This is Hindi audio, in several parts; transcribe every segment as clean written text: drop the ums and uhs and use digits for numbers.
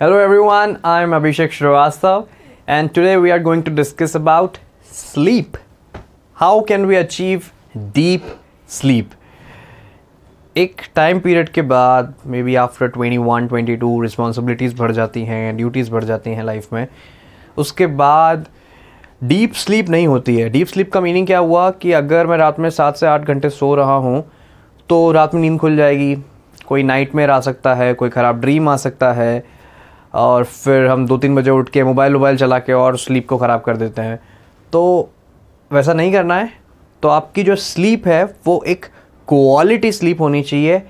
Hello everyone, I'm Abhishek Srivastav and today we are going to discuss about sleep. How can we achieve deep sleep? एक टाइम पीरियड के बाद मे बी आफ्टर 21-22 रिस्पॉन्सिबिलिटीज़ बढ़ जाती हैं, ड्यूटीज़ बढ़ जाती हैं लाइफ में. उसके बाद डीप स्लीप नहीं होती है. डीप स्लीप का मीनिंग क्या हुआ कि अगर मैं रात में 7 से 8 घंटे सो रहा हूँ तो रात में नींद खुल जाएगी. कोई नाइटमेयर आ सकता है, कोई ख़राब ड्रीम आ सकता है और फिर हम 2-3 बजे उठ के मोबाइल चला के और स्लीप को ख़राब कर देते हैं. तो वैसा नहीं करना है. तो आपकी जो स्लीप है वो एक क्वालिटी स्लीप होनी चाहिए.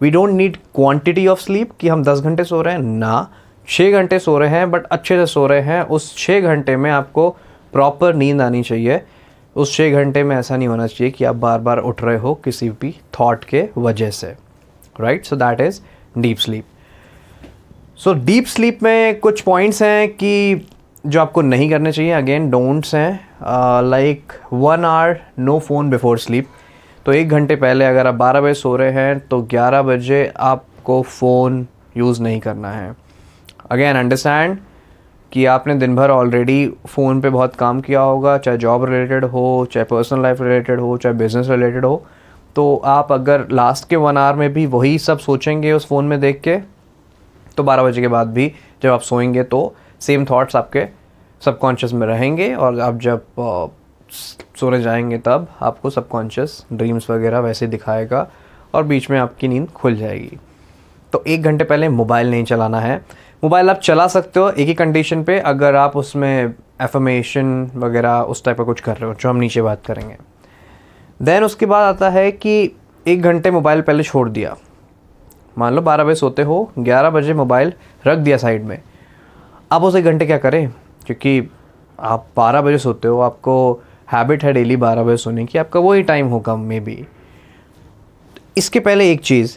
We don't need quantity of sleep कि हम 10 घंटे सो रहे हैं ना, 6 घंटे सो रहे हैं बट अच्छे से सो रहे हैं. उस 6 घंटे में आपको प्रॉपर नींद आनी चाहिए. उस 6 घंटे में ऐसा नहीं होना चाहिए कि आप बार बार उठ रहे हो किसी भी थॉट के वजह से. Right, so that is deep sleep. So deep sleep में कुछ पॉइंट्स हैं कि जो आपको नहीं करने चाहिए. अगेन डोंट्स हैं, like 1 hour no phone before sleep. तो 1 घंटे पहले अगर आप 12 बजे सो रहे हैं तो 11 बजे आपको फ़ोन यूज़ नहीं करना है. अगेन अंडरस्टैंड कि आपने दिन भर ऑलरेडी फ़ोन पे बहुत काम किया होगा, चाहे जॉब रिलेटेड हो, चाहे पर्सनल लाइफ रिलेटेड हो, चाहे बिज़नेस रिलेटेड हो. तो आप अगर लास्ट के 1 आवर में भी वही सब सोचेंगे उस फ़ोन में देख के तो 12 बजे के बाद भी जब आप सोएंगे तो सेम थॉट्स आपके सबकॉन्शियस में रहेंगे और आप जब सोने जाएंगे तब आपको सबकॉन्शियस ड्रीम्स वगैरह वैसे दिखाएगा और बीच में आपकी नींद खुल जाएगी. तो 1 घंटे पहले मोबाइल नहीं चलाना है. मोबाइल आप चला सकते हो एक ही कंडीशन पे, अगर आप उसमें एफर्मेशन वगैरह उस टाइप का कुछ कर रहे हो जो हम नीचे बात करेंगे. देन उसके बाद आता है कि 1 घंटे मोबाइल पहले छोड़ दिया. मान लो 12 बजे सोते हो, 11 बजे मोबाइल रख दिया साइड में. आप उस 1 घंटे क्या करें, क्योंकि आप 12 बजे सोते हो, आपको हैबिट है डेली 12 बजे सोने की, आपका वही टाइम होगा मे बी. इसके पहले एक चीज़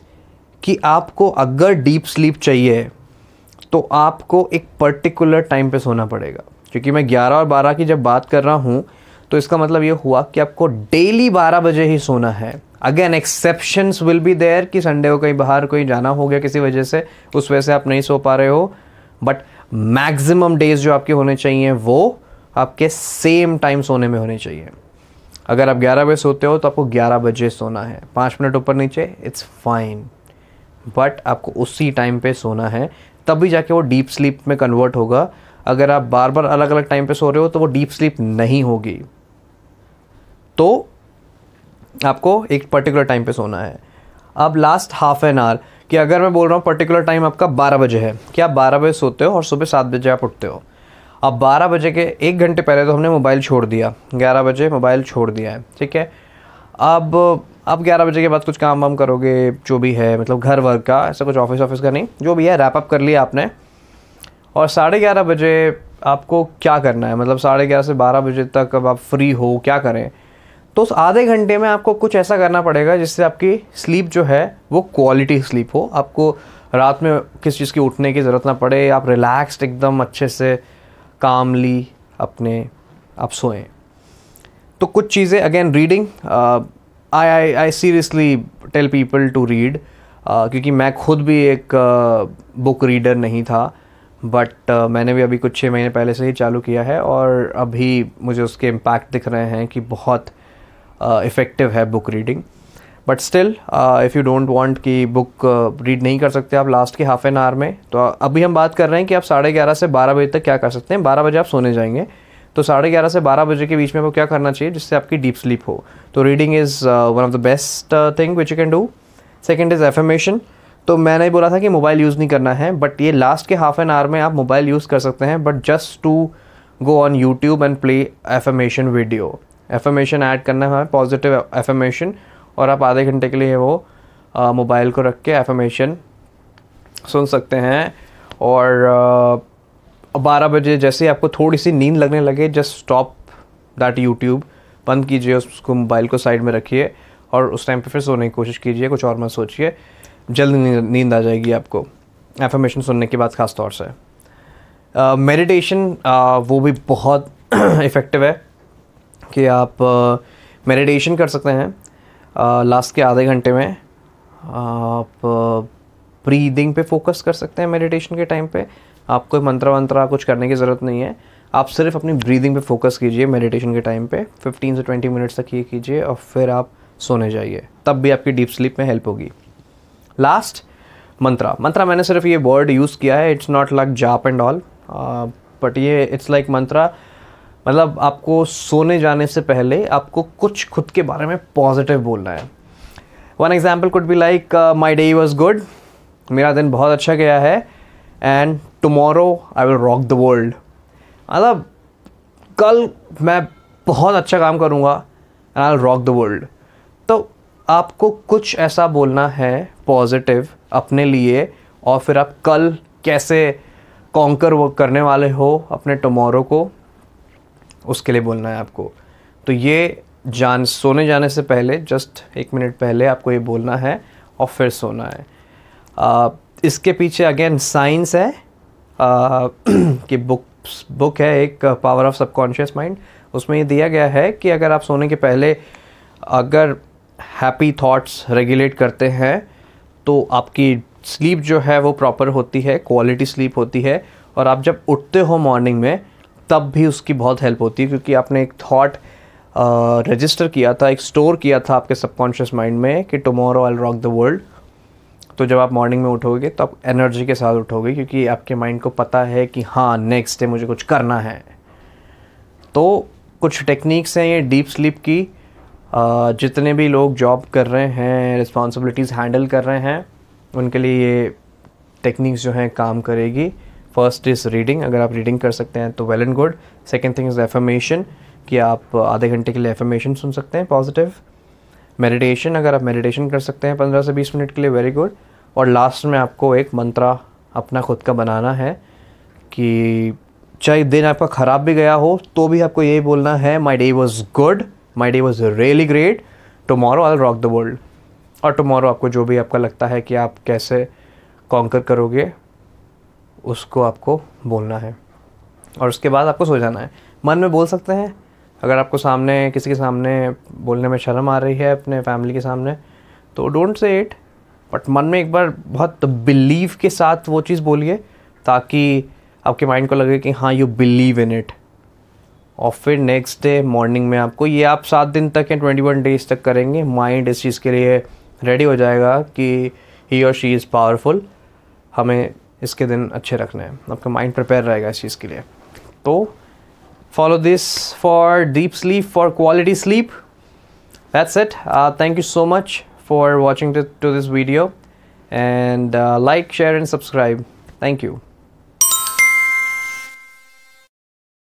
कि आपको अगर डीप स्लीप चाहिए तो आपको एक पर्टिकुलर टाइम पे सोना पड़ेगा. क्योंकि मैं 11 और 12 की जब बात कर रहा हूँ तो इसका मतलब ये हुआ कि आपको डेली 12 बजे ही सोना है. Again exceptions will be there कि संडे को कहीं बाहर कोई जाना हो गया किसी वजह से, उस वजह से आप नहीं सो पा रहे हो. बट मैक्सिमम डेज जो आपके होने चाहिए वो आपके सेम टाइम सोने में होने चाहिए. अगर आप 11 बजे सोते हो तो आपको 11 बजे सोना है. 5 मिनट ऊपर नीचे इट्स फाइन, बट आपको उसी टाइम पे सोना है. तभी जाके वो डीप स्लीप में कन्वर्ट होगा. अगर आप बार बार अलग अलग टाइम पे सो रहे हो तो वो डीप स्लीप नहीं होगी. तो आपको एक पर्टिकुलर टाइम पे सोना है. अब लास्ट हाफ एन आवर कि अगर मैं बोल रहा हूँ पर्टिकुलर टाइम आपका 12 बजे है कि आप 12 बजे सोते हो और सुबह 7 बजे आप उठते हो. अब 12 बजे के 1 घंटे पहले तो हमने मोबाइल छोड़ दिया, 11 बजे मोबाइल छोड़ दिया है, ठीक है. अब 11 बजे के बाद कुछ काम वाम करोगे जो भी है, मतलब घर वर्क का, ऐसा कुछ ऑफिस का नहीं, जो भी है रैप अप कर लिया आपने. और 11:30 बजे आपको क्या करना है, मतलब 11:30 से 12 बजे तक अब आप फ्री हो, क्या करें. तो उस आधे घंटे में आपको कुछ ऐसा करना पड़ेगा जिससे आपकी स्लीप जो है वो क्वालिटी स्लीप हो. आपको रात में किस चीज़ की उठने की ज़रूरत ना पड़े, आप रिलैक्स्ड एकदम अच्छे से कामली अपने आप सोएं. तो कुछ चीज़ें, again reading, I seriously tell people to read, क्योंकि मैं खुद भी एक बुक रीडर नहीं था, बट मैंने भी अभी कुछ 6 महीने पहले से ही चालू किया है और अभी मुझे उसके इम्पैक्ट दिख रहे हैं कि बहुत इफ़ेक्टिव है book reading. But still if you don't want कि बुक रीड नहीं कर सकते आप लास्ट के हाफ एन आवर में, तो अभी हम बात कर रहे हैं कि आप 11:30 से 12 बजे तक क्या कर सकते हैं. 12 बजे आप सोने जाएंगे तो 11:30 से 12 बजे के बीच में आपको क्या करना चाहिए जिससे आपकी डीप स्लीप हो. तो reading is one of the best thing which you can do. Second is affirmation. तो मैंने बोला था कि मोबाइल यूज़ नहीं करना है, बट ये लास्ट के हाफ एन आवर में आप मोबाइल यूज़ कर सकते हैं, but just to go on YouTube and play affirmation video. Affirmation add करना है, पॉजिटिव एफर्मेशन, और आप आधे घंटे के लिए वो मोबाइल को रख के एफर्मेशन सुन सकते हैं. और 12 बजे जैसे ही आपको थोड़ी सी नींद लगने लगे, जस्ट स्टॉप दैट यूट्यूब, बंद कीजिए उसको, मोबाइल को साइड में रखिए और उस टाइम पे फिर सोने की कोशिश कीजिए. कुछ और मत सोचिए, जल्दी नींद आ जाएगी आपको एफर्मेशन सुनने के बाद. ख़ास तौर से मेडिटेशन वो भी बहुत इफ़ेक्टिव है कि आप मेडिटेशन कर सकते हैं. लास्ट के आधे घंटे में आप ब्रीदिंग पे फोकस कर सकते हैं मेडिटेशन के टाइम पे। आपको मंत्र वंत्र कुछ करने की ज़रूरत नहीं है, आप सिर्फ अपनी ब्रीदिंग पे फोकस कीजिए मेडिटेशन के टाइम पे। 15 से 20 मिनट्स तक ये कीजिए और फिर आप सोने जाइए, तब भी आपकी डीप स्लीप में हेल्प होगी। लास्ट, मंत्रा मैंने सिर्फ ये वर्ड यूज़ किया है, इट्स नॉट लाइक जाप एंड ऑल, बट ये इट्स लाइक मंत्रा, मतलब आपको सोने जाने से पहले आपको कुछ खुद के बारे में पॉजिटिव बोलना है। One example could be like my day was good, मेरा दिन बहुत अच्छा गया है, and tomorrow I will rock the world, मतलब कल मैं बहुत अच्छा काम करूँगा and I will rock the world. तो आपको कुछ ऐसा बोलना है पॉजिटिव अपने लिए, और फिर आप कल कैसे कॉन्कर वो करने वाले हो अपने टुमारो को, उसके लिए बोलना है आपको। तो ये सोने जाने से पहले जस्ट 1 मिनट पहले आपको ये बोलना है और फिर सोना है। इसके पीछे अगेन साइंस है कि बुक है एक, पावर ऑफ सबकॉन्शियस माइंड, उसमें ये दिया गया है कि अगर आप सोने के पहले अगर हैप्पी थॉट्स रेगुलेट करते हैं तो आपकी स्लीप जो है वो प्रॉपर होती है, क्वालिटी स्लीप होती है, और आप जब उठते हो मॉर्निंग में तब भी उसकी बहुत हेल्प होती है, क्योंकि आपने एक थॉट रजिस्टर किया था, एक स्टोर किया था आपके सबकॉन्शियस माइंड में कि tomorrow I will rock the world. तो जब आप मॉर्निंग में उठोगे तो आप एनर्जी के साथ उठोगे, क्योंकि आपके माइंड को पता है कि हाँ नेक्स्ट डे मुझे कुछ करना है। तो कुछ टेक्निक्स हैं ये डीप स्लीप की, जितने भी लोग जॉब कर रहे हैं, रिस्पॉन्सिबिलिटीज़ हैंडल कर रहे हैं, उनके लिए ये टेक्निक्स जो हैं काम करेगी। फर्स्ट इज़ रीडिंग, अगर आप रीडिंग कर सकते हैं तो well and good. Second thing is affirmation, कि आप आधे घंटे के लिए एफर्मेशन सुन सकते हैं पॉजिटिव। मेडिटेशन, अगर आप मेडिटेशन कर सकते हैं 15 से 20 मिनट के लिए, वेरी गुड। और लास्ट में आपको एक मंत्रा अपना खुद का बनाना है कि चाहे दिन आपका ख़राब भी गया हो तो भी आपको यही बोलना है, my day was good, my day was really great, tomorrow I will rock the world. और टुमारो आपको जो भी आपका लगता है कि आप कैसे कॉन्कर करोगे, उसको आपको बोलना है, और उसके बाद आपको सो जाना है। मन में बोल सकते हैं, अगर आपको सामने किसी के सामने बोलने में शर्म आ रही है अपने फैमिली के सामने, तो डोंट से इट, बट मन में एक बार बहुत बिलीव के साथ वो चीज़ बोलिए, ताकि आपके माइंड को लगे कि हाँ यू बिलीव इन इट। और फिर नेक्स्ट डे मॉर्निंग में आपको ये आप 7 दिन तक या 21 डेज तक करेंगे, माइंड इस चीज़ के लिए रेडी हो जाएगा कि ही और शी इज़ पावरफुल, हमें इसके दिन अच्छे रखने हैं, आपका माइंड प्रिपेयर रहेगा इस चीज़ के लिए। तो follow this for deep sleep, for quality sleep. That's it. Thank you so much for watching to this video, and like, share and subscribe. Thank you.